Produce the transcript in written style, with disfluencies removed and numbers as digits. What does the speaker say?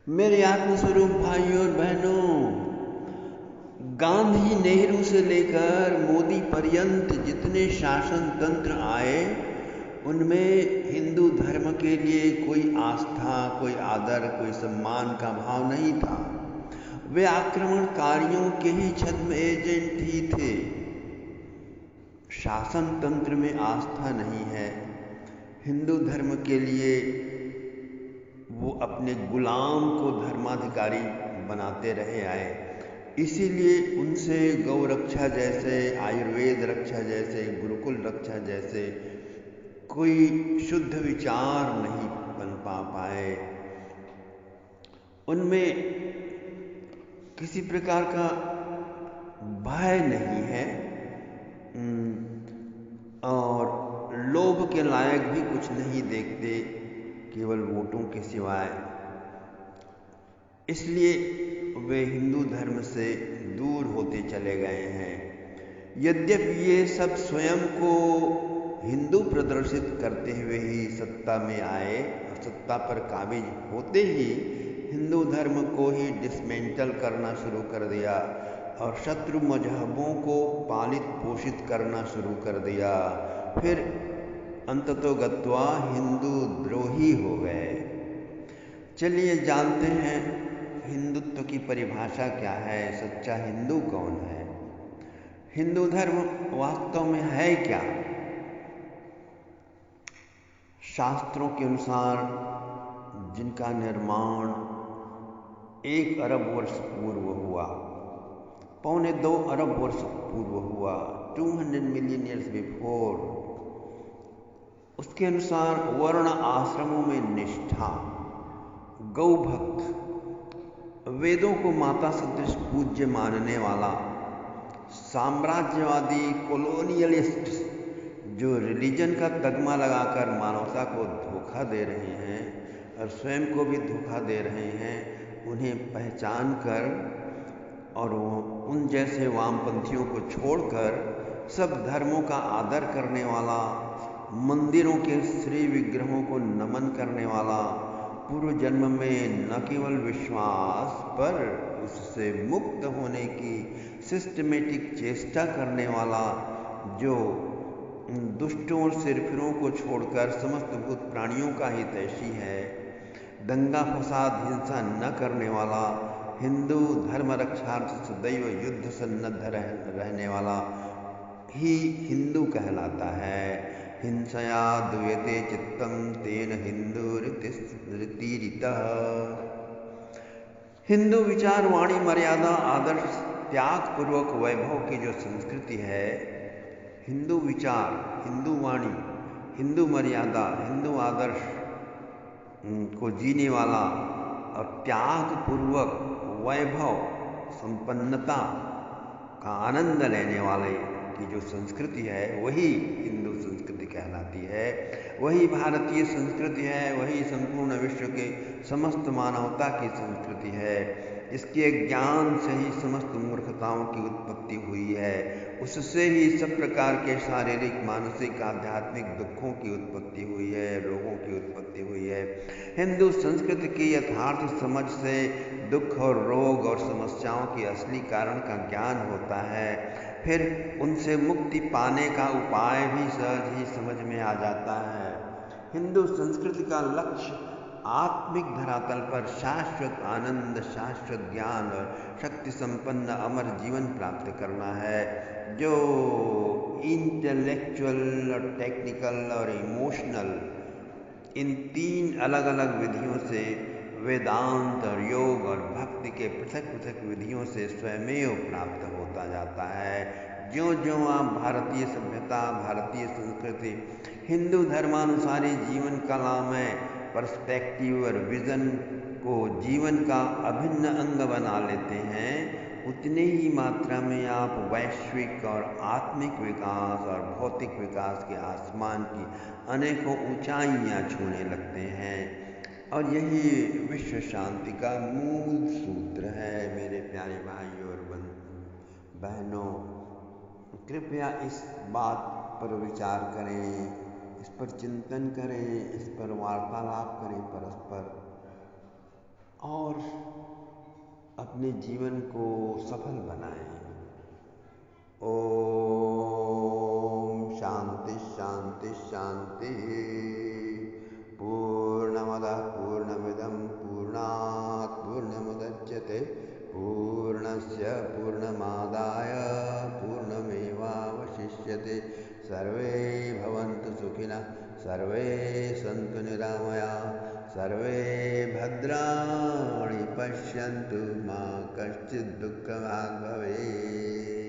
मेरे आत्मस्वरूप भाइयों और बहनों, गांधी नेहरू से लेकर मोदी पर्यंत जितने शासन तंत्र आए, उनमें हिंदू धर्म के लिए कोई आस्था, कोई आदर, कोई सम्मान का भाव नहीं था। वे आक्रमणकारियों के ही छद्म एजेंट ही थे। शासन तंत्र में आस्था नहीं है। हिंदू धर्म के लिए वो अपने गुलाम को धर्माधिकारी बनाते रहे आए। इसीलिए उनसे गौ रक्षा जैसे, आयुर्वेद रक्षा जैसे, गुरुकुल रक्षा जैसे कोई शुद्ध विचार नहीं बन पाए। उनमें किसी प्रकार का भय नहीं है और लोभ के लायक भी कुछ नहीं देखते, केवल वोटों के सिवाय। इसलिए वे हिंदू धर्म से दूर होते चले गए हैं। यद्यपि ये सब स्वयं को हिंदू प्रदर्शित करते हुए ही सत्ता में आए और सत्ता पर काबिज होते ही हिंदू धर्म को ही डिसमेंटल करना शुरू कर दिया और शत्रु मजहबों को पालित पोषित करना शुरू कर दिया। फिर अंततोगत्वा हिंदू द्रोही हो गए। चलिए जानते हैं हिंदुत्व की परिभाषा क्या है, सच्चा हिंदू कौन है। हिंदू धर्म वास्तव में है क्या? शास्त्रों के अनुसार जिनका निर्माण 1 अरब वर्ष पूर्व हुआ, 2.25 अरब वर्ष पूर्व हुआ, 200 मिलियन ईयर्स बिफोर, उसके अनुसार वर्ण आश्रमों में निष्ठा, गौ भक्त, वेदों को माता सदृश पूज्य मानने वाला, साम्राज्यवादी कॉलोनियलिस्ट जो रिलीजन का तगमा लगाकर मानवता को धोखा दे रहे हैं और स्वयं को भी धोखा दे रहे हैं, उन्हें पहचान कर और उन जैसे वामपंथियों को छोड़कर सब धर्मों का आदर करने वाला, मंदिरों के श्री विग्रहों को नमन करने वाला, पूर्व जन्म में न केवल विश्वास पर उससे मुक्त होने की सिस्टमेटिक चेष्टा करने वाला, जो दुष्टों और सिरफिरों को छोड़कर समस्त भूत प्राणियों का हितैषी है, दंगा फसाद हिंसा न करने वाला, हिंदू धर्म रक्षार्थ सदैव युद्ध सन्नद्ध रहने वाला ही हिंदू कहलाता है। हिंसया द्वयते चित्तम तेन हिंदू रीतिरितः। हिंदू विचार, वाणी, मर्यादा, आदर्श, त्याग पूर्वक वैभव की जो संस्कृति है, हिंदू विचार, हिंदू वाणी, हिंदू मर्यादा, हिंदू आदर्श को जीने वाला और त्याग पूर्वक वैभव, संपन्नता का आनंद लेने वाले की जो संस्कृति है, वही हिंदू संस्कृति कहलाती है। वही भारतीय संस्कृति है, वही संपूर्ण विश्व के समस्त मानवता की संस्कृति है। इसके ज्ञान से ही समस्त मूर्खताओं की उत्पत्ति हुई है। उससे ही सब प्रकार के शारीरिक, मानसिक, आध्यात्मिक दुखों की उत्पत्ति हुई है, रोगों की उत्पत्ति हुई है। हिंदू संस्कृति की यथार्थ समझ से दुख और रोग और समस्याओं के असली कारण का ज्ञान होता है। फिर उनसे मुक्ति पाने का उपाय भी सहज ही समझ में आ जाता है। हिंदू संस्कृति का लक्ष्य आत्मिक धरातल पर शाश्वत आनंद, शाश्वत ज्ञान और शक्ति संपन्न अमर जीवन प्राप्त करना है, जो इंटेलेक्चुअल और टेक्निकल और इमोशनल, इन 3 अलग अलग विधियों से, वेदांत और योग और भक्ति के पृथक पृथक विधियों से स्वयमेव प्राप्त होता जाता है। ज्यों ज्यों आप भारतीय सभ्यता, भारतीय संस्कृति, हिंदू धर्मानुसारी जीवन कला में पर्सपेक्टिव और विजन को जीवन का अभिन्न अंग बना लेते हैं, उतने ही मात्रा में आप वैश्विक और आत्मिक विकास और भौतिक विकास के आसमान की अनेकों ऊंचाइयां छूने लगते हैं। और यही विश्व शांति का मूल सूत्र है। मेरे प्यारे भाइयों और बहनों, कृपया इस बात पर विचार करें, इस पर चिंतन करें, इस पर वार्तालाप करें परस्पर, और अपने जीवन को सफल बनाएं। ओम शांति शांति शांति। पूर्णमदः पूर्णमिदं पूर्णात् पूर्णमुदच्यते पूर्णस्य पूर्णमादाय पूर्णमेवावशिष्यते। सर्वे भवन्तु सुखिनः, सर्वे सन्तु निरामयाः, सर्वे भद्राणि पश्यन्तु, मा कश्चित् दुःखभाग् भवेत्।